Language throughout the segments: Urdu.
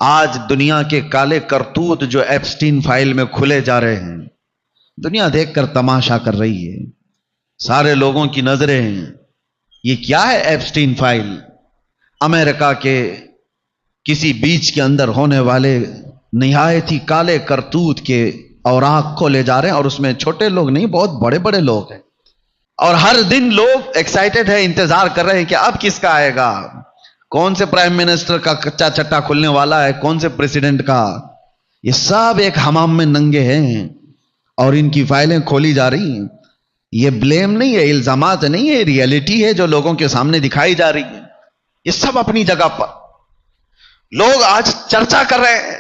آج دنیا کے کالے کرتوت جو ایپسٹین فائل میں کھلے جا رہے ہیں، دنیا دیکھ کر تماشا کر رہی ہے، سارے لوگوں کی نظریں ہیں یہ کیا ہے ایپسٹین فائل؟ امریکہ کے کسی بیچ کے اندر ہونے والے نہایت ہی کالے کرتوت کے اوراق کو لے جا رہے ہیں، اور اس میں چھوٹے لوگ نہیں، بہت بڑے بڑے لوگ ہیں، اور ہر دن لوگ ایکسائٹڈ ہے، انتظار کر رہے ہیں کہ اب کس کا آئے گا، کون سے پرائم منسٹر کا کچا چٹا کھلنے والا ہے، کون سے پریزیڈنٹ کا۔ یہ سب ایک حمام میں ننگے ہیں اور ان کی فائلیں کھولی جا رہی ہیں۔ یہ بلیم نہیں ہے، الزامات نہیں ہے، ریئلٹی ہے جو لوگوں کے سامنے دکھائی جا رہی ہے۔ یہ سب اپنی جگہ پر لوگ آج چرچا کر رہے ہیں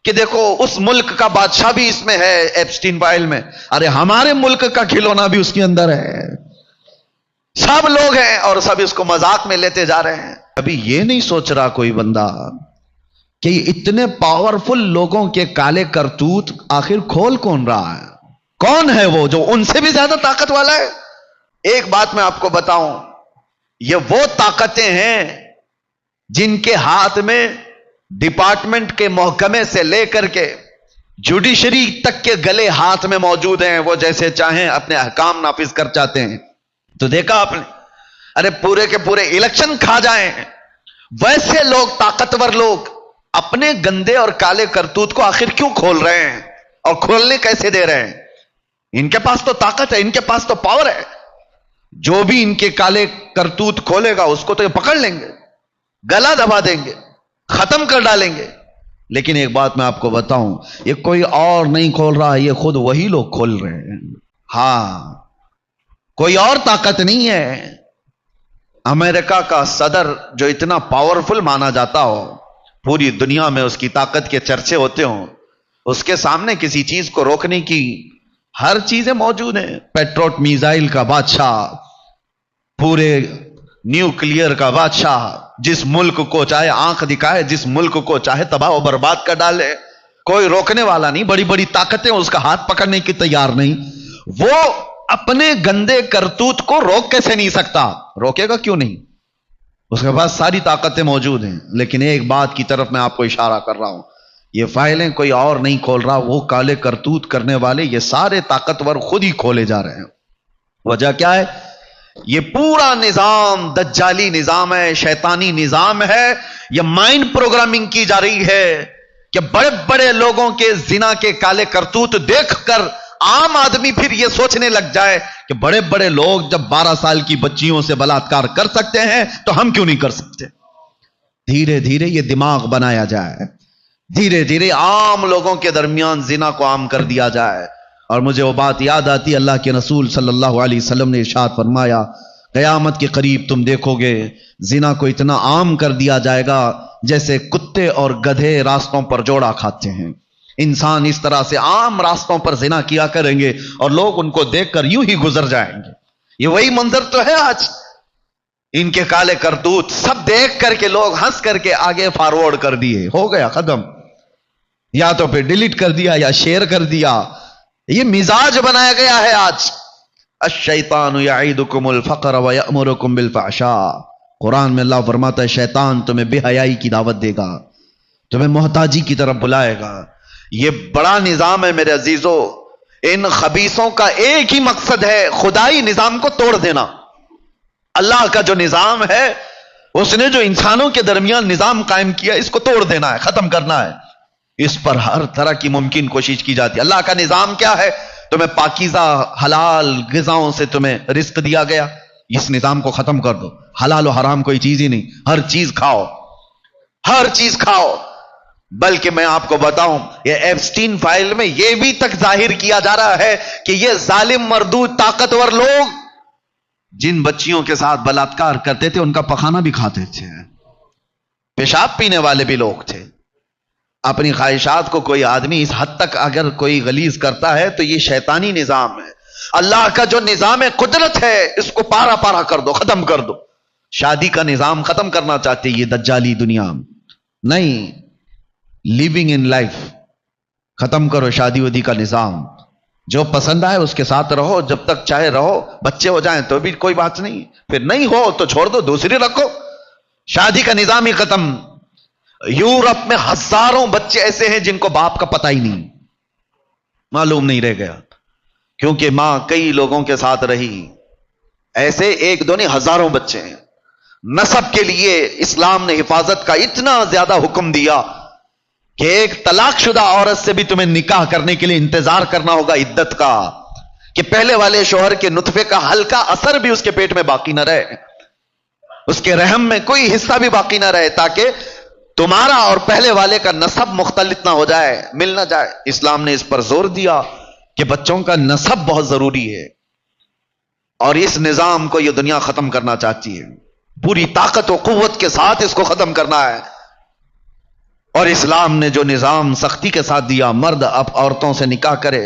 کہ دیکھو اس ملک کا بادشاہ بھی اس میں ہے ایپسٹین فائل میں، ارے ہمارے ملک کا کھلونا بھی اس کے اندر ہے۔ سب لوگ ہیں اور سب اس کو مذاق میں لیتے جا رہے ہیں۔ ابھی یہ نہیں سوچ رہا کوئی بندہ کہ اتنے پاورفل لوگوں کے کالے کرتوت آخر کھول کون رہا ہے؟ کون ہے وہ جو ان سے بھی زیادہ طاقت والا ہے؟ ایک بات میں آپ کو بتاؤں، یہ وہ طاقتیں ہیں جن کے ہاتھ میں ڈپارٹمنٹ کے محکمے سے لے کر کے جوڈیشری تک کے گلے ہاتھ میں موجود ہیں، وہ جیسے چاہیں اپنے احکام نافذ کر چاہتے ہیں۔ تو دیکھا آپ نے، ارے پورے کے پورے الیکشن کھا جائیں، ویسے لوگ، طاقتور لوگ اپنے گندے اور کالے کرتوت کو آخر کیوں کھول رہے ہیں اور کھولنے کیسے دے رہے ہیں؟ ان کے پاس تو طاقت ہے، ان کے پاس تو پاور ہے، جو بھی ان کے کالے کرتوت کھولے گا اس کو تو یہ پکڑ لیں گے، گلا دبا دیں گے، ختم کر ڈالیں گے۔ لیکن ایک بات میں آپ کو بتاؤں، یہ کوئی اور نہیں کھول رہا، یہ خود وہی لوگ کھول رہے ہیں۔ ہاں، کوئی اور طاقت نہیں ہے۔ امریکہ کا صدر جو اتنا پاورفل مانا جاتا ہو، پوری دنیا میں اس کی طاقت کے چرچے ہوتے ہوں، اس کے سامنے کسی چیز کو روکنے کی ہر چیزیں موجود ہیں۔ پیٹروٹ میزائل کا بادشاہ، پورے نیوکلیئر کا بادشاہ، جس ملک کو چاہے آنکھ دکھائے، جس ملک کو چاہے تباہ و برباد کر ڈالے، کوئی روکنے والا نہیں۔ بڑی بڑی طاقتیں اس کا ہاتھ پکڑنے کی تیار نہیں۔ وہ اپنے گندے کرتوت کو روک کیسے نہیں سکتا؟ روکے گا کیوں نہیں؟ اس کے پاس ساری طاقتیں موجود ہیں۔ لیکن ایک بات کی طرف میں آپ کو اشارہ کر رہا ہوں، یہ فائلیں کوئی اور نہیں کھول رہا، وہ کالے کرتوت کرنے والے یہ سارے طاقتور خود ہی کھولے جا رہے ہیں۔ وجہ کیا ہے؟ یہ پورا نظام دجالی نظام ہے، شیطانی نظام ہے۔ یہ مائنڈ پروگرامنگ کی جا رہی ہے کہ بڑے بڑے لوگوں کے زنا کے کالے کرتوت دیکھ کر عام آدمی پھر یہ سوچنے لگ جائے کہ بڑے بڑے لوگ جب 12 سال کی بچیوں سے بلاತ್ಕಾರ کر سکتے ہیں تو ہم کیوں نہیں کر سکتے؟ دھیرے دھیرے یہ دماغ بنایا جائے، دھیرے دھیرے عام لوگوں کے درمیان زنا کو عام کر دیا جائے۔ اور مجھے وہ بات یاد آتی، اللہ کے رسول صلی اللہ علیہ وسلم نے ارشاد فرمایا، قیامت کے قریب تم دیکھو گے زنا کو اتنا عام کر دیا جائے گا جیسے کتے اور گدھے راستوں پر جوڑا کھاتے ہیں۔ انسان اس طرح سے عام راستوں پر زنا کیا کریں گے اور لوگ ان کو دیکھ کر یوں ہی گزر جائیں گے۔ یہ وہی منظر تو ہے آج، ان کے کالے کرتوت سب دیکھ کر کے لوگ ہنس کر کے آگے فارورڈ کر دیے، ہو گیا ختم، یا تو پھر ڈیلیٹ کر دیا یا شیئر کر دیا۔ یہ مزاج بنایا گیا ہے آج۔ الشیطان یعیدکم الفقر ویأمرکم بالفحشاء، قرآن میں اللہ فرماتا ہے شیطان تمہیں بے حیائی کی دعوت دے گا، تمہیں محتاجی کی طرف بلائے گا۔ یہ بڑا نظام ہے میرے عزیزو۔ ان خبیثوں کا ایک ہی مقصد ہے، خدائی نظام کو توڑ دینا۔ اللہ کا جو نظام ہے، اس نے جو انسانوں کے درمیان نظام قائم کیا، اس کو توڑ دینا ہے، ختم کرنا ہے۔ اس پر ہر طرح کی ممکن کوشش کی جاتی ہے۔ اللہ کا نظام کیا ہے؟ تمہیں پاکیزہ حلال غذاؤں سے تمہیں رزق دیا گیا، اس نظام کو ختم کر دو۔ حلال و حرام کوئی چیز ہی نہیں، ہر چیز کھاؤ، ہر چیز کھاؤ۔ بلکہ میں آپ کو بتاؤں، یہ ایپسٹین فائل میں یہ بھی تک ظاہر کیا جا رہا ہے کہ یہ ظالم مردود طاقتور لوگ جن بچیوں کے ساتھ بلاತ್ಕಾರ کرتے تھے ان کا پخانہ بھی کھاتے تھے، پیشاب پینے والے بھی لوگ تھے۔ اپنی خواہشات کو کوئی آدمی اس حد تک اگر کوئی غلیظ کرتا ہے تو یہ شیطانی نظام ہے۔ اللہ کا جو نظام قدرت ہے اس کو پارا پارا کر دو، ختم کر دو۔ شادی کا نظام ختم کرنا چاہتے یہ دجالی دنیا، نہیں، لیونگ ان لائف ختم کرو، شادی ودی کا نظام، جو پسند آئے اس کے ساتھ رہو، جب تک چاہے رہو، بچے ہو جائیں تو بھی کوئی بات نہیں، پھر نہیں ہو تو چھوڑ دو، دوسری رکھو۔ شادی کا نظام ہی ختم۔ یورپ میں ہزاروں بچے ایسے ہیں جن کو باپ کا پتہ ہی نہیں، معلوم نہیں رہ گیا، کیونکہ ماں کئی لوگوں کے ساتھ رہی۔ ایسے ایک دو نہیں، ہزاروں بچے ہیں۔ نسب کے لیے اسلام نے حفاظت کا اتنا زیادہ حکم دیا کہ ایک طلاق شدہ عورت سے بھی تمہیں نکاح کرنے کے لیے انتظار کرنا ہوگا عدت کا، کہ پہلے والے شوہر کے نطفے کا ہلکا اثر بھی اس کے پیٹ میں باقی نہ رہے، اس کے رحم میں کوئی حصہ بھی باقی نہ رہے، تاکہ تمہارا اور پہلے والے کا نسب مختلط نہ ہو جائے، مل نہ جائے۔ اسلام نے اس پر زور دیا کہ بچوں کا نسب بہت ضروری ہے، اور اس نظام کو یہ دنیا ختم کرنا چاہتی ہے، پوری طاقت و قوت کے ساتھ اس کو ختم کرنا ہے۔ اور اسلام نے جو نظام سختی کے ساتھ دیا، مرد اب عورتوں سے نکاح کرے۔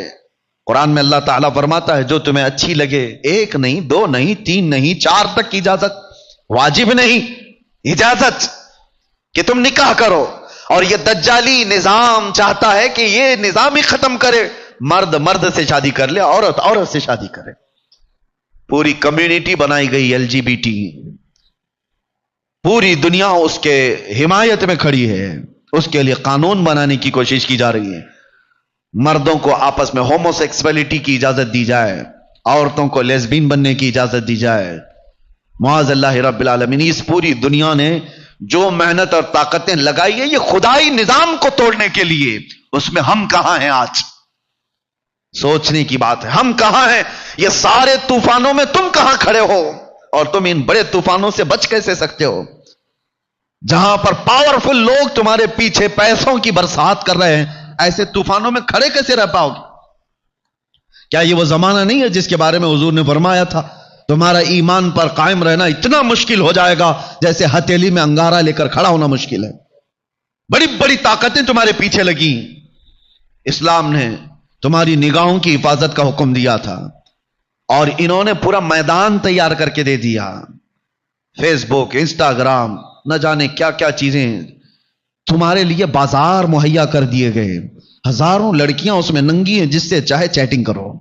قرآن میں اللہ تعالیٰ فرماتا ہے جو تمہیں اچھی لگے، ایک نہیں، دو نہیں، تین نہیں، 4 تک کی اجازت، واجب نہیں، اجازت کہ تم نکاح کرو۔ اور یہ دجالی نظام چاہتا ہے کہ یہ نظام ہی ختم کرے، مرد مرد سے شادی کر لے، عورت عورت سے شادی کرے۔ پوری کمیونٹی بنائی گئی LGBT، پوری دنیا اس کے حمایت میں کھڑی ہے، اس کے لیے قانون بنانے کی کوشش کی جا رہی ہے۔ مردوں کو آپس میں ہومو سیکسولیٹی کی اجازت دی جائے، عورتوں کو لیسبین بننے کی اجازت دی جائے۔ معاذ اللہ رب العالمین، اس پوری دنیا نے جو محنت اور طاقتیں لگائی ہے یہ خدائی نظام کو توڑنے کے لیے، اس میں ہم کہاں ہیں آج؟ سوچنے کی بات ہے، ہم کہاں ہیں؟ یہ سارے طوفانوں میں تم کہاں کھڑے ہو؟ اور تم ان بڑے طوفانوں سے بچ کیسے سکتے ہو؟ جہاں پر پاورفل لوگ تمہارے پیچھے پیسوں کی برسات کر رہے ہیں، ایسے طوفانوں میں کھڑے کیسے رہ پاؤ گے؟ کیا یہ وہ زمانہ نہیں ہے جس کے بارے میں حضور نے فرمایا تھا تمہارا ایمان پر قائم رہنا اتنا مشکل ہو جائے گا جیسے ہتھیلی میں انگارہ لے کر کھڑا ہونا مشکل ہے؟ بڑی بڑی طاقتیں تمہارے پیچھے لگی، اسلام نے تمہاری نگاہوں کی حفاظت کا حکم دیا تھا، اور انہوں نے پورا میدان تیار کر کے دے دیا۔ فیس بک، انسٹاگرام، نہ جانے کیا کیا چیزیں تمہارے لیے بازار مہیا کر دیے گئے۔ ہزاروں لڑکیاں اس میں ننگی ہیں، جس سے چاہے چیٹنگ کرو،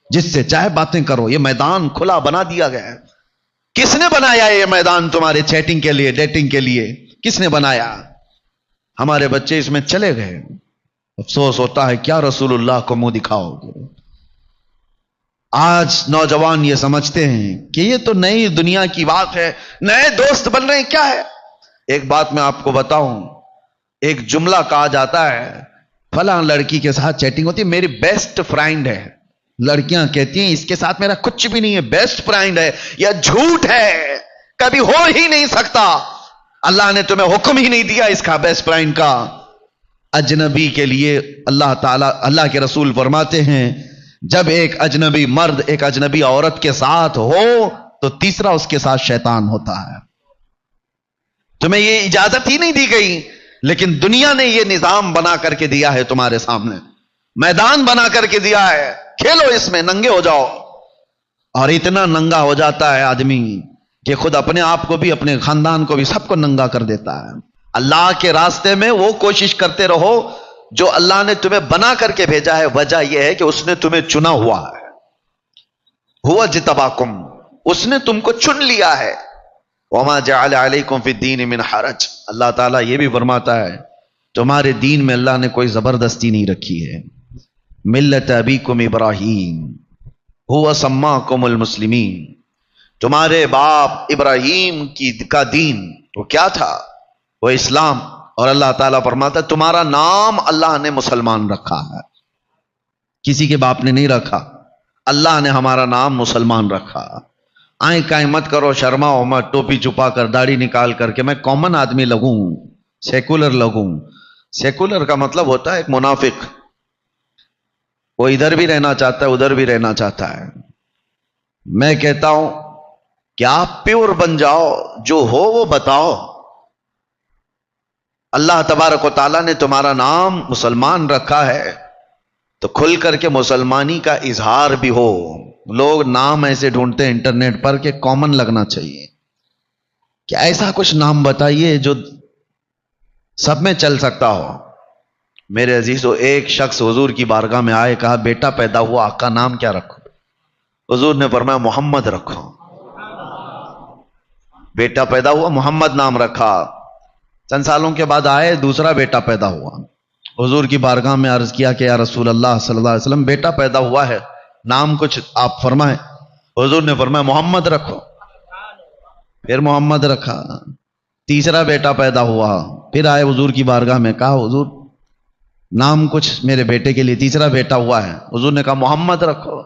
جس سے چاہے باتیں کرو، یہ میدان کھلا بنا دیا گیا ہے۔ کس نے بنایا یہ میدان تمہارے چیٹنگ کے لیے، ڈیٹنگ کے لیے؟ کس نے بنایا؟ ہمارے بچے اس میں چلے گئے۔ افسوس ہوتا ہے کیا رسول اللہ کو منہ دکھاؤ گے؟ آج نوجوان یہ سمجھتے ہیں کہ یہ تو نئی دنیا کی بات ہے، نئے دوست بن رہے ہیں، کیا ہے؟ ایک بات میں آپ کو بتاؤں، ایک جملہ کہا جاتا ہے فلاں لڑکی کے ساتھ چیٹنگ ہوتی ہے، میری بیسٹ فرینڈ ہے۔ لڑکیاں کہتی ہیں اس کے ساتھ میرا کچھ بھی نہیں ہے، بیسٹ فرینڈ ہے۔ یہ جھوٹ ہے، کبھی ہو ہی نہیں سکتا۔ اللہ نے تمہیں حکم ہی نہیں دیا اس کا، بیسٹ فرینڈ کا۔ اجنبی کے لیے اللہ تعالی، اللہ کے رسول فرماتے ہیں جب ایک اجنبی مرد ایک اجنبی عورت کے ساتھ ہو تو تیسرا اس کے ساتھ شیطان ہوتا ہے۔ تمہیں یہ اجازت ہی نہیں دی گئی، لیکن دنیا نے یہ نظام بنا کر کے دیا ہے، تمہارے سامنے میدان بنا کر کے دیا ہے، کھیلو اس میں، ننگے ہو جاؤ۔ اور اتنا ننگا ہو جاتا ہے آدمی کہ خود اپنے آپ کو بھی، اپنے خاندان کو بھی، سب کو ننگا کر دیتا ہے۔ اللہ کے راستے میں وہ کوشش کرتے رہو جو اللہ نے تمہیں بنا کر کے بھیجا ہے۔ وجہ یہ ہے کہ اس نے تمہیں چنا ہوا ہے، ہوا جتباکم، اس نے تم کو چن لیا ہے۔ وما جعل علیکم فی الدین من حرج، اللہ تعالیٰ یہ بھی فرماتا ہے تمہارے دین میں اللہ نے کوئی زبردستی نہیں رکھی ہے۔ ملت ابیکم ابراہیم هو سماکم المسلمین، تمہارے باپ ابراہیم کا دین وہ کیا تھا؟ وہ اسلام۔ اور اللہ تعالیٰ فرماتا ہے تمہارا نام اللہ نے مسلمان رکھا ہے، کسی کے باپ نے نہیں رکھا، اللہ نے ہمارا نام مسلمان رکھا۔ آئیں کائیں مت کرو، شرماؤ مت، ٹوپی چھپا کر، داڑھی نکال کر کے میں کامن آدمی لگوں، سیکولر لگوں۔ سیکولر کا مطلب ہوتا ہے ایک منافق، وہ ادھر بھی رہنا چاہتا ہے، ادھر بھی رہنا چاہتا ہے۔ میں کہتا ہوں کہ آپ پیور بن جاؤ، جو ہو وہ بتاؤ۔ اللہ تبارک و تعالیٰ نے تمہارا نام مسلمان رکھا ہے تو کھل کر کے مسلمانی کا اظہار بھی ہو۔ لوگ نام ایسے ڈھونڈتے ہیں انٹرنیٹ پر کہ کامن لگنا چاہیے، کہ ایسا کچھ نام بتائیے جو سب میں چل سکتا ہو۔ میرے عزیزو، ایک شخص حضور کی بارگاہ میں آئے، کہا بیٹا پیدا ہوا، آقا نام کیا رکھو؟ حضور نے فرمایا محمد رکھو۔ بیٹا پیدا ہوا، محمد نام رکھا۔ چند سالوں کے بعد آئے، دوسرا بیٹا پیدا ہوا. حضور کی بارگاہ میں عرض کیا کہ یا رسول اللہ صلی اللہ علیہ وسلم بیٹا پیدا ہوا ہے، نام کچھ آپ فرمائیں. حضور نے فرمایا محمد رکھو. پھر محمد رکھا. تیسرا بیٹا پیدا ہوا، پھر آئے حضور کی بارگاہ میں، کہا حضور نام کچھ میرے بیٹے کے لیے، تیسرا بیٹا ہوا ہے. حضور نے کہا محمد رکھو.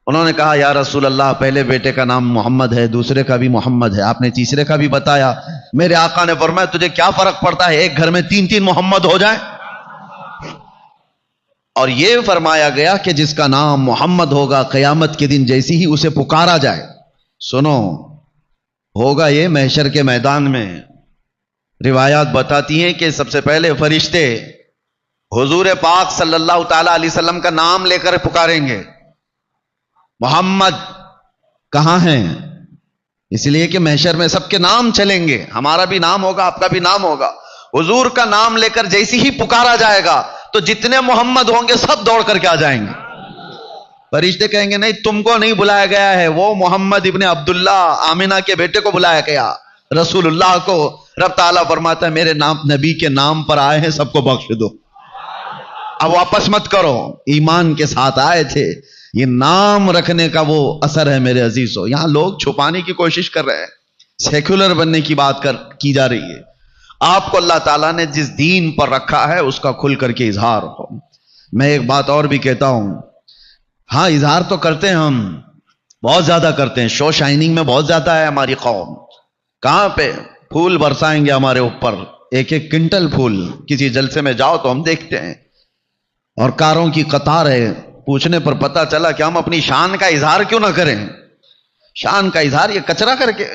انہوں نے کہا یا رسول اللہ پہلے بیٹے کا نام محمد ہے، دوسرے کا بھی محمد ہے، آپ نے تیسرے کا بھی بتایا. میرے آقا نے فرمایا تجھے کیا فرق پڑتا ہے، ایک گھر میں تین تین محمد ہو جائیں. اور یہ فرمایا گیا کہ جس کا نام محمد ہوگا قیامت کے دن جیسی ہی اسے پکارا جائے، سنو ہوگا یہ محشر کے میدان میں. روایات بتاتی ہیں کہ سب سے پہلے فرشتے حضور پاک صلی اللہ تعالی علیہ وسلم کا نام لے کر پکاریں گے، محمد کہاں ہیں؟ اس لیے کہ محشر میں سب کے نام چلیں گے، ہمارا بھی نام ہوگا، آپ کا بھی نام ہوگا. حضور کا نام لے کر جیسی ہی پکارا جائے گا تو جتنے محمد ہوں گے سب دوڑ کر کے آ جائیں گے. فرشتے کہیں گے نہیں تم کو نہیں بلایا گیا ہے، وہ محمد ابن عبداللہ آمنہ کے بیٹے کو بلایا گیا، رسول اللہ کو. رب تعالیٰ فرماتا ہے میرے نام نبی کے نام پر آئے ہیں، سب کو بخش دو، اب واپس مت کرو، ایمان کے ساتھ آئے تھے. یہ نام رکھنے کا وہ اثر ہے میرے عزیزو. یہاں لوگ چھپانے کی کوشش کر رہے ہیں، سیکولر بننے کی بات کی جا رہی ہے. آپ کو اللہ تعالیٰ نے جس دین پر رکھا ہے اس کا کھل کر کے اظہار ہو. میں ایک بات اور بھی کہتا ہوں، ہاں اظہار تو کرتے ہیں، ہم بہت زیادہ کرتے ہیں، شو شائننگ میں بہت زیادہ ہے ہماری قوم. کہاں پہ پھول برسائیں گے ہمارے اوپر، ایک ایک کنٹل پھول. کسی جلسے میں جاؤ تو ہم دیکھتے ہیں اور کاروں کی قطار ہے. پوچھنے پر پتا چلا کہ ہم اپنی شان کا اظہار کیوں نہ کریں. شان کا اظہار یہ کچرا کر کے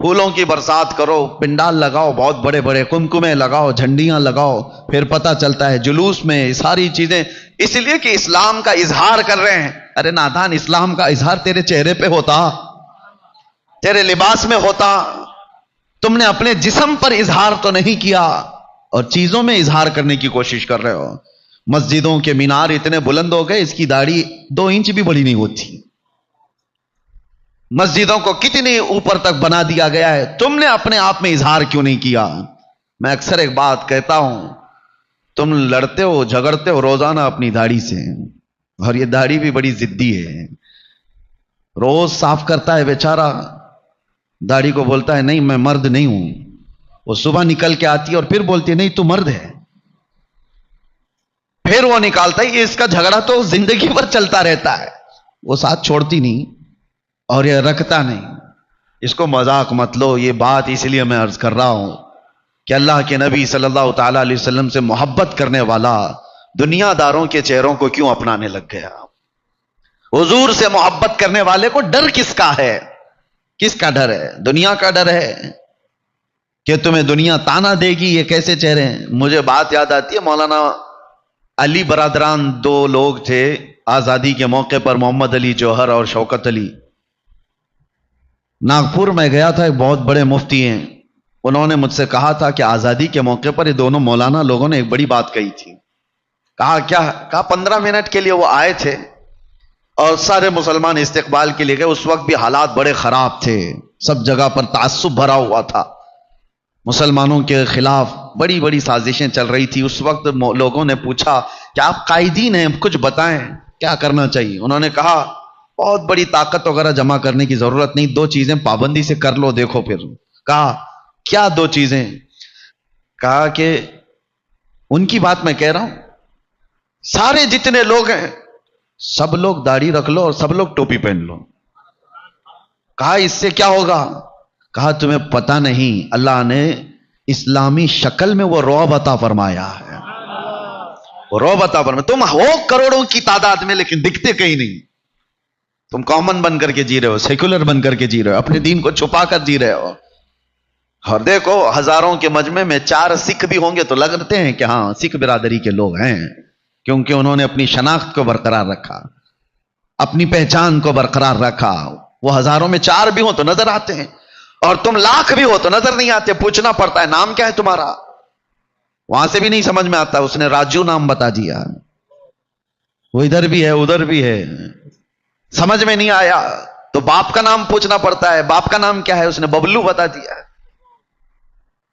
پھولوں کی برسات کرو، پنڈال لگاؤ، بہت بڑے بڑے کمکمے لگاؤ، جھنڈیاں لگاؤ، پھر پتا چلتا ہے جلوس میں ساری چیزیں اس لیے کہ اسلام کا اظہار کر رہے ہیں. ارے نادان، اسلام کا اظہار تیرے چہرے پہ ہوتا، تیرے لباس میں ہوتا. تم نے اپنے جسم پر اظہار تو نہیں کیا اور چیزوں میں اظہار کرنے کی کوشش کر رہے ہو. مسجدوں کے مینار اتنے بلند ہو گئے، اس کی داڑھی 2 انچ بھی بڑی نہیں ہوتی. مسجدوں کو کتنی اوپر تک بنا دیا گیا ہے، تم نے اپنے آپ میں اظہار کیوں نہیں کیا؟ میں اکثر ایک بات کہتا ہوں، تم لڑتے ہو جھگڑتے ہو روزانہ اپنی داڑھی سے، اور یہ داڑھی بھی بڑی ضدی ہے. روز صاف کرتا ہے بیچارہ، داڑھی کو بولتا ہے نہیں میں مرد نہیں ہوں. وہ صبح نکل کے آتی ہے اور پھر بولتی ہے نہیں تو مرد ہے. پھر وہ نکالتا ہے. یہ اس کا جھگڑا تو زندگی بھر چلتا رہتا ہے، وہ ساتھ چھوڑتی نہیں اور یہ رکھتا نہیں. اس کو مذاق مت لو. یہ بات اس لیے میں عرض کر رہا ہوں کہ اللہ کے نبی صلی اللہ تعالی علیہ وسلم سے محبت کرنے والا دنیا داروں کے چہروں کو کیوں اپنانے لگ گیا؟ حضور سے محبت کرنے والے کو ڈر کس کا ہے؟ کس کا ڈر ہے؟ دنیا کا ڈر ہے کہ تمہیں دنیا تانا دے گی. یہ کیسے چہرے ہیں؟ مجھے بات یاد آتی ہے، مولانا علی برادران 2 لوگ تھے آزادی کے موقع پر، محمد علی جوہر اور شوکت علی. ناگپور میں گیا تھا، ایک بہت بڑے مفتی ہیں، انہوں نے مجھ سے کہا تھا کہ آزادی کے موقع پر یہ دونوں مولانا لوگوں نے ایک بڑی بات کہی تھی. کہا کیا؟ کہا 15 منٹ کے لیے وہ آئے تھے اور سارے مسلمان استقبال کے لیے گئے. اس وقت بھی حالات بڑے خراب تھے، سب جگہ پر تعصب بھرا ہوا تھا، مسلمانوں کے خلاف بڑی بڑی سازشیں چل رہی تھی. اس وقت لوگوں نے پوچھا کہ آپ قائدین ہیں، کچھ بتائیں کیا کرنا چاہیے. انہوں نے کہا بہت بڑی طاقت وغیرہ جمع کرنے کی ضرورت نہیں، 2 چیزیں پابندی سے کر لو، دیکھو. پھر کہا کیا 2 چیزیں؟ کہا کہ ان کی بات میں کہہ رہا ہوں، سارے جتنے لوگ ہیں سب لوگ داڑھی رکھ لو اور سب لوگ ٹوپی پہن لو. کہا اس سے کیا ہوگا؟ کہا تمہیں پتہ نہیں، اللہ نے اسلامی شکل میں وہ رعب عطا فرمایا ہے. وہ رعب عطا فرمایا. تم ہو کروڑوں کی تعداد میں لیکن دکھتے کہیں نہیں. تم کامن بن کر کے جی رہے ہو، سیکولر بن کر کے جی رہے ہو، اپنے دین کو چھپا کر جی رہے ہو. اور دیکھو ہزاروں کے مجمع میں 4 سکھ بھی ہوں گے تو لگتے ہیں کہ ہاں سکھ برادری کے لوگ ہیں، کیونکہ انہوں نے اپنی شناخت کو برقرار رکھا، اپنی پہچان کو برقرار رکھا. وہ ہزاروں میں 4 بھی ہوں تو نظر آتے ہیں، اور تم لاکھ بھی ہو تو نظر نہیں آتے. پوچھنا پڑتا ہے نام کیا ہے تمہارا، وہاں سے بھی نہیں سمجھ میں آتا. اس نے راجو نام بتا دیا، وہ ادھر بھی ہے ادھر بھی ہے، سمجھ میں نہیں آیا تو باپ کا نام پوچھنا پڑتا ہے، باپ کا نام کیا ہے، اس نے ببلو بتا دیا.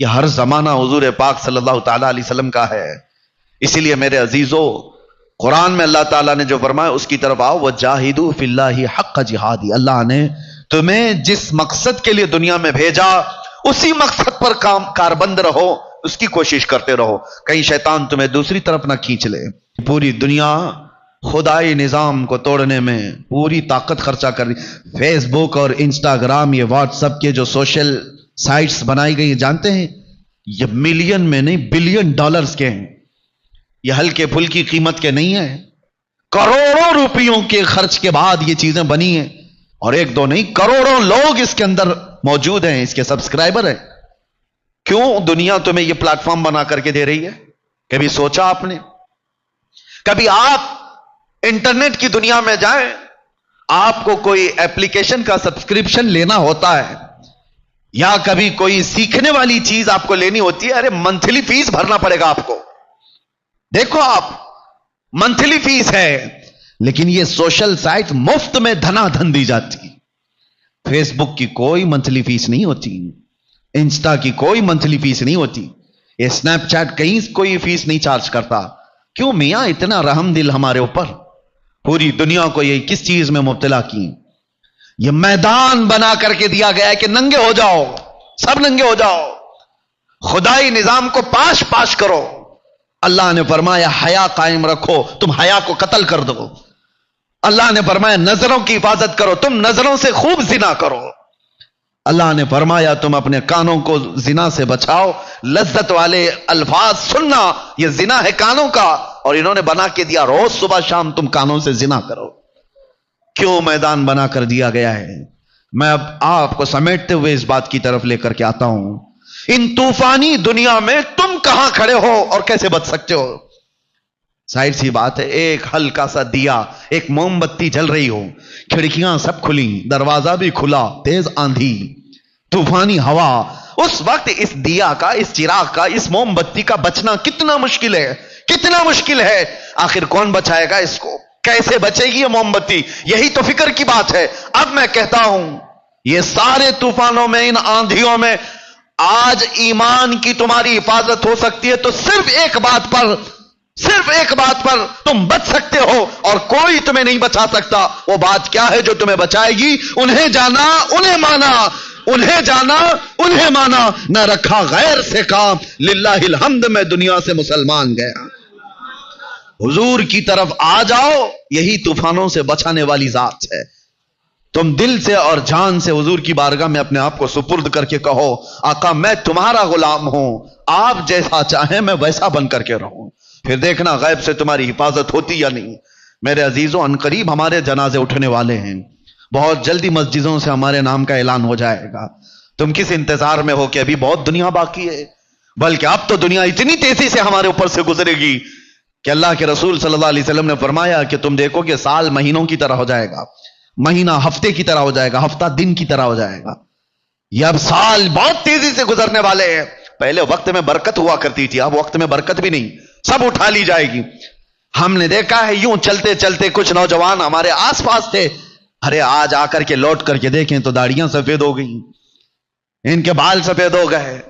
یہ ہر زمانہ حضور پاک صلی اللہ تعالی علیہ وسلم کا ہے. اسی لیے میرے عزیزو، قرآن میں اللہ تعالیٰ نے جو فرمایا اس کی طرف آؤ. وَجَاهِدُوا فِي اللَّهِ حَقَّ جِهَادِ. اللہ نے تمہیں جس مقصد کے لیے دنیا میں بھیجا اسی مقصد پر کاربند رہو، اس کی کوشش کرتے رہو، کہیں شیطان تمہیں دوسری طرف نہ کھینچ لے. پوری دنیا خدائی نظام کو توڑنے میں پوری طاقت خرچہ کر رہی. فیس بک اور انسٹاگرام، یہ واٹس ایپ کے جو سوشل سائٹس بنائی گئی، جانتے ہیں یہ ملین میں نہیں بلین ڈالرز کے ہیں. یہ ہلکے پھلکی قیمت کے نہیں ہیں، کروڑوں روپیوں کے خرچ کے بعد یہ چیزیں بنی ہیں. اور ایک دو نہیں، کروڑوں لوگ اس کے اندر موجود ہیں، اس کے سبسکرائبر ہیں. کیوں دنیا تمہیں یہ پلیٹ فارم بنا کر کے دے رہی ہے؟ کبھی سوچا آپ نے؟ کبھی آپ انٹرنیٹ کی دنیا میں جائیں، آپ کو کوئی ایپلیکیشن کا سبسکرپشن لینا ہوتا ہے یا کبھی کوئی سیکھنے والی چیز آپ کو لینی ہوتی ہے، ارے منتھلی فیس بھرنا پڑے گا آپ کو. دیکھو آپ، منتھلی فیس ہے، لیکن یہ سوشل سائٹ مفت میں دھنا دھن دی جاتی. فیس بک کی کوئی منتھلی فیس نہیں ہوتی، انسٹا کی کوئی منتھلی فیس نہیں ہوتی، یہ اسنیپ چیٹ کہیں کوئی فیس نہیں چارج کرتا. کیوں میاں اتنا رحم دل ہمارے اوپر؟ پوری دنیا کو یہ کس چیز میں مبتلا کی؟ یہ میدان بنا کر کے دیا گیا ہے کہ ننگے ہو جاؤ، سب ننگے ہو جاؤ، خدائی نظام کو پاش پاش کرو. اللہ نے فرمایا حیا قائم رکھو، تم حیا کو قتل کر دو. اللہ نے فرمایا نظروں کی حفاظت کرو، تم نظروں سے خوب زنا کرو. اللہ نے فرمایا تم اپنے کانوں کو زنا سے بچاؤ، لذت والے الفاظ سننا یہ زنا ہے کانوں کا، اور انہوں نے بنا کے دیا روز صبح شام تم کانوں سے زنا کرو. کیوں میدان بنا کر دیا گیا ہے؟ میں اب آپ کو سمیٹتے ہوئے اس بات کی طرف لے کر کے آتا ہوں. ان طوفانی دنیا میں تم کہاں کھڑے ہو اور کیسے بچ سکتے ہو؟ ظاہر سی بات ہے، ایک ہلکا سا دیا، ایک موم بتی جل رہی ہو، کھڑکیاں سب کھلی، دروازہ بھی کھلا، تیز آندھی، طوفانی ہوا، اس وقت اس دیا کا، اس چراغ کا، اس موم بتی کا بچنا کتنا مشکل ہے، کتنا مشکل ہے. آخر کون بچائے گا اس کو؟ کیسے بچے گی یہ موم بتی؟ یہی تو فکر کی بات ہے. اب میں کہتا ہوں یہ سارے طوفانوں میں، ان آندھیوں میں آج ایمان کی تمہاری حفاظت ہو سکتی ہے تو صرف ایک بات پر تم بچ سکتے ہو، اور کوئی تمہیں نہیں بچا سکتا. وہ بات کیا ہے جو تمہیں بچائے گی؟ انہیں جانا، انہیں مانا، انہیں جانا، انہیں مانا. نہ رکھا غیر سے کام، للہ الحمد میں دنیا سے مسلمان گیا. حضور کی طرف آ جاؤ، یہی طوفانوں سے بچانے والی ذات ہے. تم دل سے اور جان سے حضور کی بارگاہ میں اپنے آپ کو سپرد کر کے کہو آقا میں تمہارا غلام ہوں، آپ جیسا چاہیں میں ویسا بن کر کے رہوں. پھر دیکھنا غیب سے تمہاری حفاظت ہوتی یا نہیں. میرے عزیزوں، ان قریب ہمارے جنازے اٹھنے والے ہیں، بہت جلدی مسجدوں سے ہمارے نام کا اعلان ہو جائے گا. تم کس انتظار میں ہو کہ ابھی بہت دنیا باقی ہے؟ بلکہ اب تو دنیا اتنی تیزی سے ہمارے اوپر سے گزرے گی کہ اللہ کے رسول صلی اللہ علیہ وسلم نے فرمایا کہ تم دیکھو کہ سال مہینوں کی طرح ہو جائے گا، مہینہ ہفتے کی طرح ہو جائے گا، ہفتہ دن کی طرح ہو جائے گا. یہ اب سال بہت تیزی سے گزرنے والے ہیں. پہلے وقت میں برکت ہوا کرتی تھی، اب وقت میں برکت بھی نہیں، سب اٹھا لی جائے گی. ہم نے دیکھا ہے یوں چلتے چلتے کچھ نوجوان ہمارے آس پاس تھے، ارے آج آ کر کے لوٹ کر کے دیکھیں تو داڑیاں سفید ہو گئی، ان کے بال سفید ہو گئے،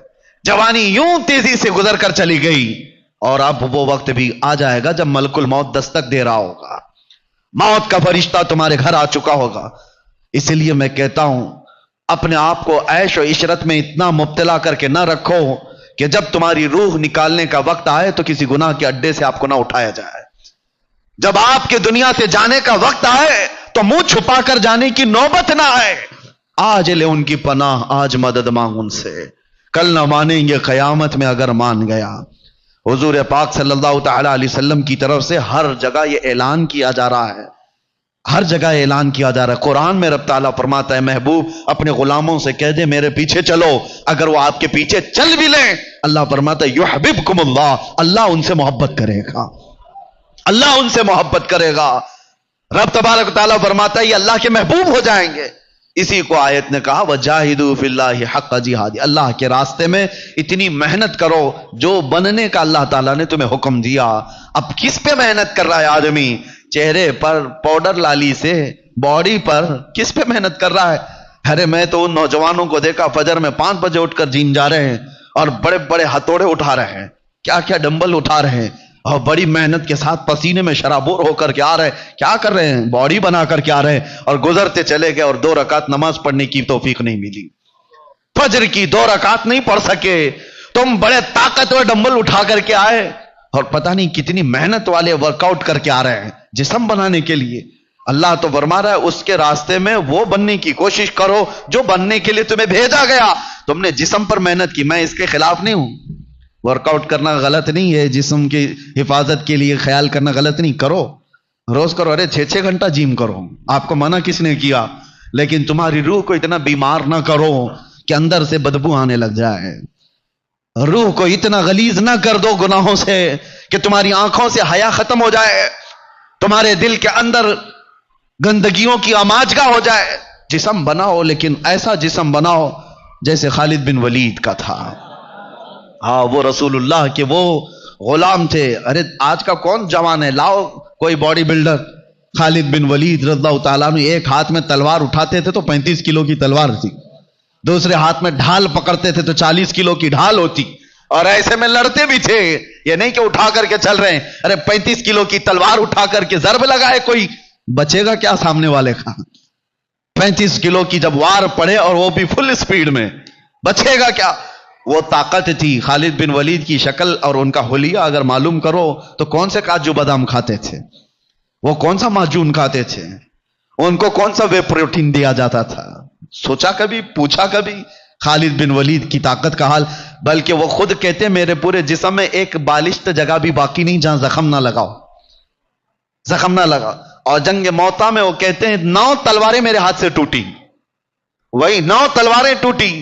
جوانی یوں تیزی سے گزر کر چلی گئی. اور اب وہ وقت بھی آ جائے گا جب ملک الموت دستک دے رہا ہوگا، موت کا فرشتہ تمہارے گھر آ چکا ہوگا. اس لیے میں کہتا ہوں اپنے آپ کو عیش و عشرت میں اتنا مبتلا کر کے نہ رکھو کہ جب تمہاری روح نکالنے کا وقت آئے تو کسی گناہ کے اڈے سے آپ کو نہ اٹھایا جائے. جب آپ کے دنیا سے جانے کا وقت آئے تو منہ چھپا کر جانے کی نوبت نہ آئے. آج لے ان کی پناہ، آج مدد مانگ ان سے، کل نہ مانیں گے قیامت میں اگر مان گیا. حضور پاک صلی اللہ تعالی علیہ وسلم کی طرف سے ہر جگہ یہ اعلان کیا جا رہا ہے، ہر جگہ اعلان کیا جا رہا ہے. قرآن میں رب تعالیٰ فرماتا ہے محبوب اپنے غلاموں سے کہہ دے میرے پیچھے چلو. اگر وہ آپ کے پیچھے چل بھی لیں، اللہ فرماتا ہے یحببکم اللہ، اللہ ان سے محبت کرے گا، اللہ ان سے محبت کرے گا. رب تبارک و تعالیٰ فرماتا ہے یہ اللہ کے محبوب ہو جائیں گے. اسی کو آیت نے کہا وجاہدوا فی اللہ حق جہاد، اللہ کے راستے میں اتنی محنت کرو جو بننے کا اللہ تعالیٰ نے تمہیں حکم دیا. اب کس پہ محنت کر رہا ہے آدمی؟ چہرے پر پاؤڈر لالی سے، باڈی پر کس پہ محنت کر رہا ہے؟ ارے میں تو ان نوجوانوں کو دیکھا فجر میں 5 بجے اٹھ کر جیم جا رہے ہیں اور بڑے بڑے ہتھوڑے اٹھا رہے ہیں، کیا کیا ڈمبل اٹھا رہے ہیں، اور بڑی محنت کے ساتھ پسینے میں شرابور ہو کر کے آ رہے ہیں، کیا کر رہے ہیں، باڈی بنا کر کے آ رہے ہیں، اور گزرتے چلے گئے اور 2 رکعت نماز پڑھنے کی توفیق نہیں ملی، فجر کی 2 رکعت نہیں پڑھ سکے۔ تم بڑے طاقتور ڈمبل اٹھا کر کے آئے اور پتہ نہیں کتنی محنت والے ورک آؤٹ کر کے آ رہے ہیں جسم بنانے کے لیے۔ اللہ تو فرما رہا ہے اس کے راستے میں وہ بننے کی کوشش کرو جو بننے کے لیے تمہیں بھیجا گیا۔ تم نے جسم پر محنت کی، میں اس کے خلاف نہیں ہوں، ورک آؤٹ کرنا غلط نہیں ہے، جسم کی حفاظت کے لیے خیال کرنا غلط نہیں، کرو روز کرو، ارے 6 گھنٹہ جیم کرو، آپ کو منع کس نے کیا؟ لیکن تمہاری روح کو اتنا بیمار نہ کرو کہ اندر سے بدبو آنے لگ جائے، روح کو اتنا غلیظ نہ کر دو گناہوں سے کہ تمہاری آنکھوں سے حیا ختم ہو جائے، تمہارے دل کے اندر گندگیوں کی آماجگاہ ہو جائے۔ جسم بناؤ، لیکن ایسا جسم بناؤ جیسے خالد بن ولید کا تھا۔ ہاں، وہ رسول اللہ کے وہ غلام تھے۔ ارے آج کا کون جوان ہے، لاؤ کوئی باڈی بلڈر۔ خالد بن ولید رضی اللہ تعالیٰ عنہ ایک ہاتھ میں تلوار اٹھاتے تھے تو 35 کلو کی تلوار تھی، دوسرے ہاتھ میں ڈھال پکڑتے تھے تو 40 کلو کی ڈھال ہوتی، اور ایسے میں لڑتے بھی تھے، یہ نہیں کہ اٹھا کر کے چل رہے ہیں۔ ارے 35 کلو کی تلوار اٹھا کر کے ضرب لگائے کوئی، بچے گا کیا سامنے والے کا؟ 35 کلو کی جب وار پڑے اور وہ بھی فل سپیڈ میں، بچے گا کیا؟ وہ طاقت تھی۔ خالد بن ولید کی شکل اور ان کا حلیہ اگر معلوم کرو تو کون سے کاجو بادام کھاتے تھے، وہ کون سا معجون کھاتے تھے، ان کو کون سا وے پروٹین دیا جاتا تھا؟ سوچا کبھی، پوچھا کبھی خالد بن ولید کی طاقت کا حال؟ بلکہ وہ خود کہتے میرے پورے جسم میں ایک بالشت جگہ بھی باقی نہیں جہاں زخم نہ لگاؤ، زخم نہ لگا۔ اور جنگ موتا میں وہ کہتے ہیں 9 تلواریں میرے ہاتھ سے ٹوٹی، وہی 9 تلواریں ٹوٹی،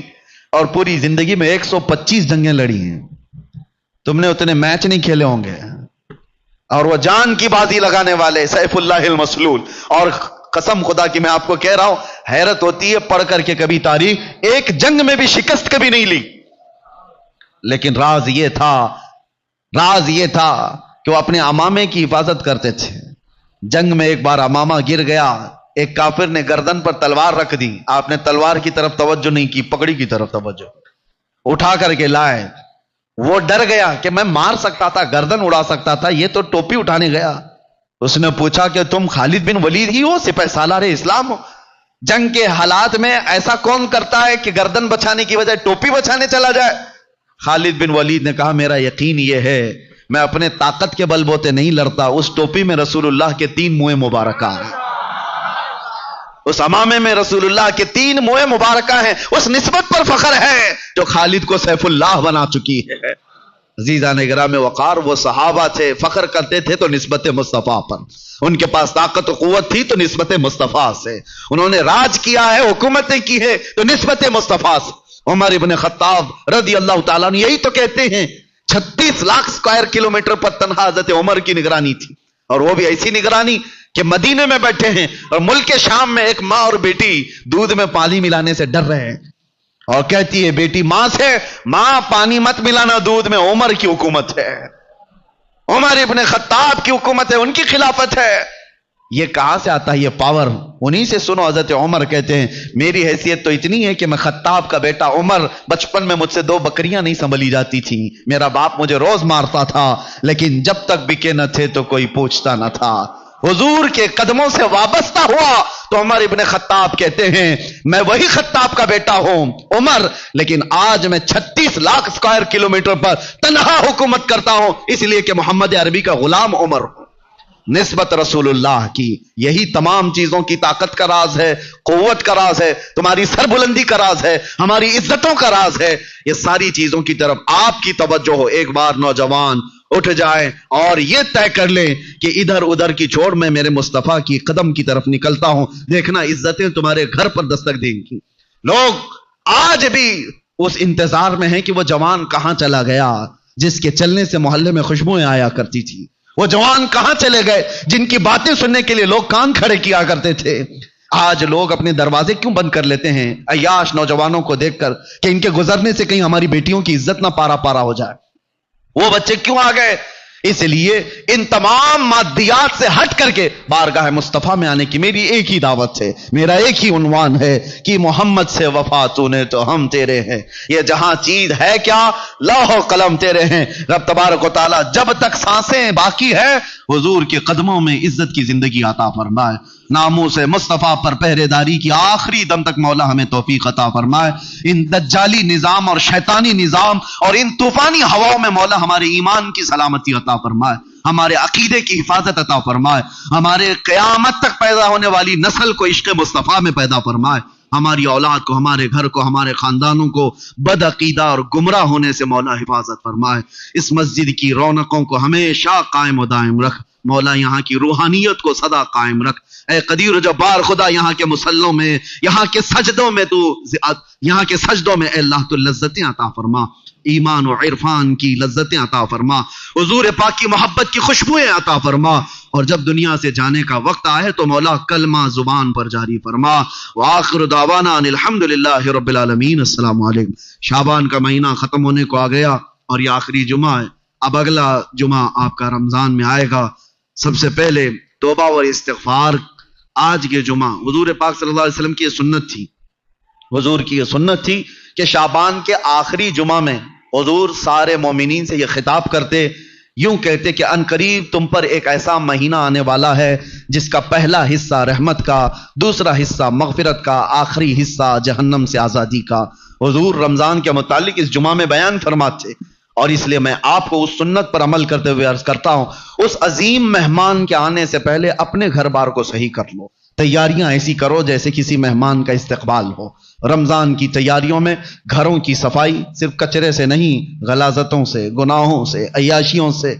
اور پوری زندگی میں 125 جنگیں لڑی ہیں۔ تم نے اتنے میچ نہیں کھیلے ہوں گے، اور وہ جان کی بازی لگانے والے سیف اللہ المسلول۔ اور قسم خدا کی میں آپ کو کہہ رہا ہوں، حیرت ہوتی ہے پڑھ کر کے کبھی تاریخ، ایک جنگ میں بھی شکست کبھی نہیں لی، لیکن راز یہ تھا کہ وہ اپنے امامے کی حفاظت کرتے تھے۔ جنگ میں ایک بار امامہ گر گیا، ایک کافر نے گردن پر تلوار رکھ دی، آپ نے تلوار کی طرف توجہ نہیں کی، پگڑی کی طرف توجہ، اٹھا کر کے لائے۔ وہ ڈر گیا کہ میں مار سکتا تھا، گردن اڑا سکتا تھا، یہ تو ٹوپی اٹھانے گیا۔ اس نے پوچھا کہ تم خالد بن ولید ہی ہو، سپہ سالار اسلام ہو؟ جنگ کے حالات میں ایسا کون کرتا ہے کہ گردن بچانے کی بجائے ٹوپی بچانے چلا جائے؟ خالد بن ولید نے کہا میرا یقین یہ ہے، میں اپنے طاقت کے بل بوتے نہیں لڑتا، اس ٹوپی میں رسول اللہ کے 3 منہ مبارکہ ہیں، اس امامے میں رسول اللہ کے 3 منہ مبارکہ ہیں، اس نسبت پر فخر ہے جو خالد کو سیف اللہ بنا چکی ہے۔ عزیزان گرام وقار، وہ صحابہ تھے، فخر کرتے تھے تو نسبت مصطفیٰ پر، ان کے پاس طاقت و قوت تھی تو نسبت مصطفیٰ سے، انہوں نے راج کیا ہے، حکومتیں کی ہے تو نسبت مصطفیٰ سے۔ عمر ابن خطاب رضی اللہ تعالیٰ عنہ یہی تو کہتے ہیں 36 لاکھ اسکوائر کلومیٹر پر تنہا حضرت عمر کی نگرانی تھی، اور وہ بھی ایسی نگرانی کہ مدینے میں بیٹھے ہیں اور ملک شام میں ایک ماں اور بیٹی دودھ میں پانی ملانے سے ڈر رہے ہیں، اور کہتی ہے بیٹی ماں سے، ماں پانی مت ملانا دودھ میں، عمر کی حکومت ہے، عمر ابن خطاب کی حکومت ہے، ان کی خلافت ہے۔ یہ کہاں سے آتا ہے یہ پاور؟ انہی سے سنو۔ حضرت عمر کہتے ہیں میری حیثیت تو اتنی ہے کہ میں خطاب کا بیٹا عمر، بچپن میں مجھ سے 2 بکریاں نہیں سنبھلی جاتی تھی، میرا باپ مجھے روز مارتا تھا، لیکن جب تک بکے نہ تھے تو کوئی پوچھتا نہ تھا، حضور کے قدموں سے وابستہ ہوا تو عمر ابن خطاب کہتے ہیں میں وہی خطاب کا بیٹا ہوں عمر، لیکن آج میں 36 لاکھ اسکوائر کلومیٹر پر تنہا حکومت کرتا ہوں، اس لیے کہ محمد عربی کا غلام عمر ہوں۔ نسبت رسول اللہ کی، یہی تمام چیزوں کی طاقت کا راز ہے، قوت کا راز ہے، تمہاری سربلندی کا راز ہے، ہماری عزتوں کا راز ہے۔ یہ ساری چیزوں کی طرف آپ کی توجہ ہو۔ ایک بار نوجوان اٹھ جائے اور یہ طے کر لیں کہ ادھر ادھر کی چھوڑ میں میرے مصطفیٰ کی قدم کی طرف نکلتا ہوں، دیکھنا عزتیں تمہارے گھر پر دستک دیں گی۔ لوگ آج بھی اس انتظار میں ہیں کہ وہ جوان کہاں چلا گیا جس کے چلنے سے محلے میں خوشبوئیں آیا کرتی تھی، وہ جوان کہاں چلے گئے جن کی باتیں سننے کے لیے لوگ کان کھڑے کیا کرتے تھے۔ آج لوگ اپنے دروازے کیوں بند کر لیتے ہیں عیاش نوجوانوں کو دیکھ کر کہ ان کے گزرنے سے کہیں ہماری بیٹیوں کی عزت نہ پارا پارا ہو جائے؟ وہ بچے کیوں آ گئے اس لیے ان تمام مادیات سے ہٹ کر کے بارگاہ مصطفیٰ میں آنے کی میری ایک ہی دعوت ہے، میرا ایک ہی عنوان ہے کہ محمد سے وفا تو نے تو ہم تیرے ہیں۔ یہ جہاں چیز ہے کیا، لوح و قلم تیرے ہیں۔ رب تبارک و تعالیٰ جب تک سانسیں باقی ہے حضور کے قدموں میں عزت کی زندگی عطا فرمائے، ناموس مصطفیٰ پر پہرے داری کی آخری دم تک مولا ہمیں توفیق عطا فرمائے۔ ان دجالی نظام اور شیطانی نظام اور ان طوفانی ہواؤں میں مولا ہمارے ایمان کی سلامتی عطا فرمائے، ہمارے عقیدے کی حفاظت عطا فرمائے، ہمارے قیامت تک پیدا ہونے والی نسل کو عشق مصطفیٰ میں پیدا فرمائے، ہماری اولاد کو، ہمارے گھر کو، ہمارے خاندانوں کو بد عقیدہ اور گمراہ ہونے سے مولا حفاظت فرمائے۔ اس مسجد کی رونقوں کو ہمیشہ قائم و دائم رکھ مولا، یہاں کی روحانیت کو سدا قائم رکھ۔ اے قدیر و جبار خدا، یہاں کے مصلوں میں، یہاں کے سجدوں میں اے اللہ تو لذتیں عطا فرما، ایمان و عرفان کی لذتیں عطا فرما، حضور پاک کی محبت کی خوشبوئیں عطا فرما، اور جب دنیا سے جانے کا وقت آئے تو مولا کلمہ زبان پر جاری فرما۔ وآخر دعوانا ان الحمدللہ رب العالمین۔ السلام علیکم۔ شعبان کا مہینہ ختم ہونے کو آ گیا اور یہ آخری جمعہ ہے، اب اگلا جمعہ آپ کا رمضان میں آئے گا۔ سب سے پہلے توبہ اور استغفار۔ آج کے جمعہ حضور پاک صلی اللہ علیہ وسلم کی یہ سنت تھی، حضور کی یہ سنت تھی کہ شعبان کے آخری جمعہ میں حضور سارے مومنین سے یہ خطاب کرتے، یوں کہتے کہ ان قریب تم پر ایک ایسا مہینہ آنے والا ہے جس کا پہلا حصہ رحمت کا، دوسرا حصہ مغفرت کا، آخری حصہ جہنم سے آزادی کا۔ حضور رمضان کے متعلق اس جمعہ میں بیان فرماتے، اور اس لیے میں آپ کو اس سنت پر عمل کرتے ہوئے عرض کرتا ہوں، اس عظیم مہمان کے آنے سے پہلے اپنے گھر بار کو صحیح کر لو، تیاریاں ایسی کرو جیسے کسی مہمان کا استقبال ہو۔ رمضان کی تیاریوں میں گھروں کی صفائی صرف کچرے سے نہیں، غلاظتوں سے، گناہوں سے، عیاشیوں سے،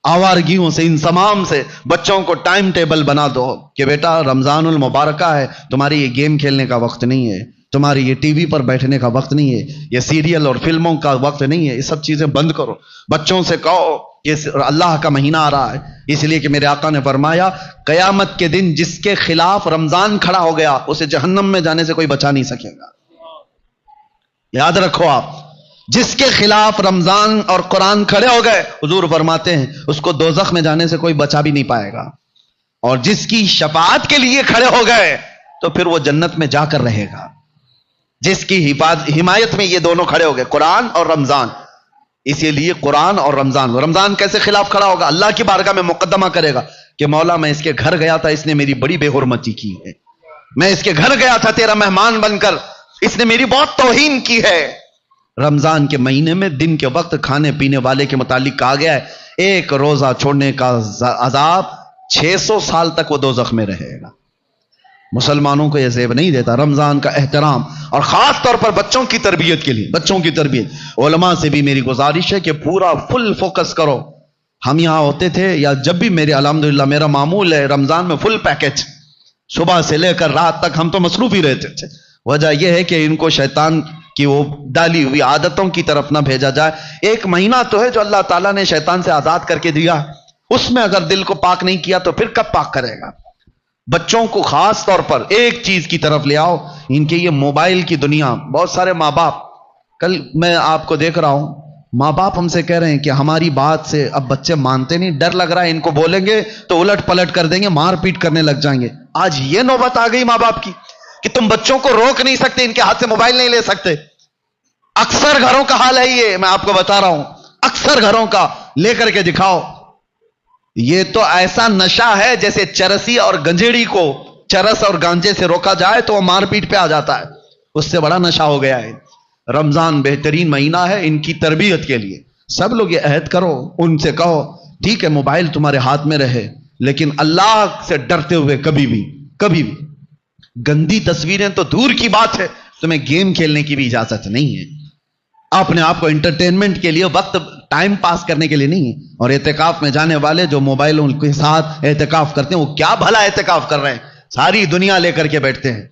آوارگیوں سے، ان تمام سے بچوں کو ٹائم ٹیبل بنا دو کہ بیٹا رمضان المبارکہ ہے، تمہاری یہ گیم کھیلنے کا وقت نہیں ہے، تمہاری یہ ٹی وی پر بیٹھنے کا وقت نہیں ہے، یہ سیریل اور فلموں کا وقت نہیں ہے، یہ سب چیزیں بند کرو۔ بچوں سے کہو کہ اللہ کا مہینہ آ رہا ہے، اس لیے کہ میرے آقا نے فرمایا قیامت کے دن جس کے خلاف رمضان کھڑا ہو گیا اسے جہنم میں جانے سے کوئی بچا نہیں سکے گا۔ یاد رکھو آپ، جس کے خلاف رمضان اور قرآن کھڑے ہو گئے حضور فرماتے ہیں اس کو دوزخ میں جانے سے کوئی بچا بھی نہیں پائے گا، اور جس کی شفاعت کے لیے کھڑے ہو گئے تو پھر وہ جنت میں جا کر رہے گا۔ جس کی حمایت میں یہ دونوں کھڑے ہو گئے، قرآن اور رمضان، اسی لیے قرآن اور رمضان کیسے خلاف کھڑا ہوگا؟ اللہ کی بارگاہ میں مقدمہ کرے گا کہ مولا میں اس کے گھر گیا تھا، اس نے میری بڑی بے حرمتی کی ہے، میں اس کے گھر گیا تھا تیرا مہمان بن کر، اس نے میری بہت توہین کی ہے۔ رمضان کے مہینے میں دن کے وقت کھانے پینے والے کے متعلق کہا گیا ہے ایک روزہ چھوڑنے کا عذاب 600 سال تک وہ دوزخ میں رہے گا۔ مسلمانوں کو یہ زیب نہیں دیتا رمضان کا احترام، اور خاص طور پر بچوں کی تربیت کے لیے، بچوں کی تربیت۔ علماء سے بھی میری گزارش ہے کہ پورا فل فوکس کرو۔ ہم یہاں ہوتے تھے یا جب بھی میرے الحمدللہ میرا معمول ہے رمضان میں فل پیکج، صبح سے لے کر رات تک ہم تو مصروف ہی رہتے تھے۔ وجہ یہ ہے کہ ان کو شیطان کی وہ ڈالی ہوئی عادتوں کی طرف نہ بھیجا جائے۔ ایک مہینہ تو ہے جو اللہ تعالیٰ نے شیطان سے آزاد کر کے دیا، اس میں اگر دل کو پاک نہیں کیا تو پھر کب پاک کرے گا؟ بچوں کو خاص طور پر ایک چیز کی طرف لے آؤ، ان کے یہ موبائل کی دنیا، بہت سارے ماں باپ، کل میں آپ کو دیکھ رہا ہوں ماں باپ ہم سے کہہ رہے ہیں کہ ہماری بات سے اب بچے مانتے نہیں، ڈر لگ رہا ہے ان کو بولیں گے تو الٹ پلٹ کر دیں گے، مار پیٹ کرنے لگ جائیں گے۔ آج یہ نوبت آ گئی ماں باپ کی کہ تم بچوں کو روک نہیں سکتے، ان کے ہاتھ سے موبائل نہیں لے سکتے۔ اکثر گھروں کا حال ہے یہ، میں آپ کو بتا رہا ہوں، اکثر گھروں کا، لے کر کے دکھاؤ۔ یہ تو ایسا نشہ ہے جیسے چرسی اور گنجیڑی کو چرس اور گانجے سے روکا جائے تو وہ مار پیٹ پہ آ جاتا ہے، اس سے بڑا نشہ ہو گیا ہے۔ رمضان بہترین مہینہ ہے ان کی تربیت کے لیے، سب لوگ یہ عہد کرو، ان سے کہو ٹھیک ہے موبائل تمہارے ہاتھ میں رہے لیکن اللہ سے ڈرتے ہوئے کبھی بھی گندی تصویریں تو دور کی بات ہے، تمہیں گیم کھیلنے کی بھی اجازت نہیں ہے، اپنے آپ کو انٹرٹینمنٹ کے لیے وقت ٹائم پاس کرنے کے لیے نہیں ہے۔ اور اعتکاف میں جانے والے جو موبائلوں کے ساتھ اعتکاف کرتے ہیں وہ کیا بھلا اعتکاف کر رہے ہیں، ساری دنیا لے کر کے بیٹھتے ہیں۔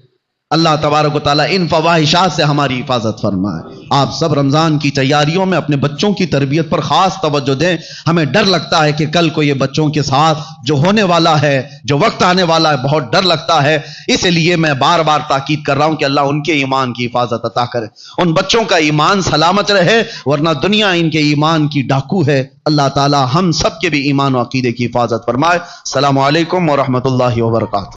اللہ تبارک و تعالیٰ ان فواہشات سے ہماری حفاظت فرمائے۔ آپ سب رمضان کی تیاریوں میں اپنے بچوں کی تربیت پر خاص توجہ دیں۔ ہمیں ڈر لگتا ہے کہ کل کو یہ بچوں کے ساتھ جو ہونے والا ہے، جو وقت آنے والا ہے، بہت ڈر لگتا ہے۔ اس لیے میں بار بار تاکید کر رہا ہوں کہ اللہ ان کے ایمان کی حفاظت عطا کرے، ان بچوں کا ایمان سلامت رہے، ورنہ دنیا ان کے ایمان کی ڈاکو ہے۔ اللہ تعالی ہم سب کے بھی ایمان و عقیدے کی حفاظت فرمائے۔ السلام علیکم ورحمۃ اللہ وبرکاتہ۔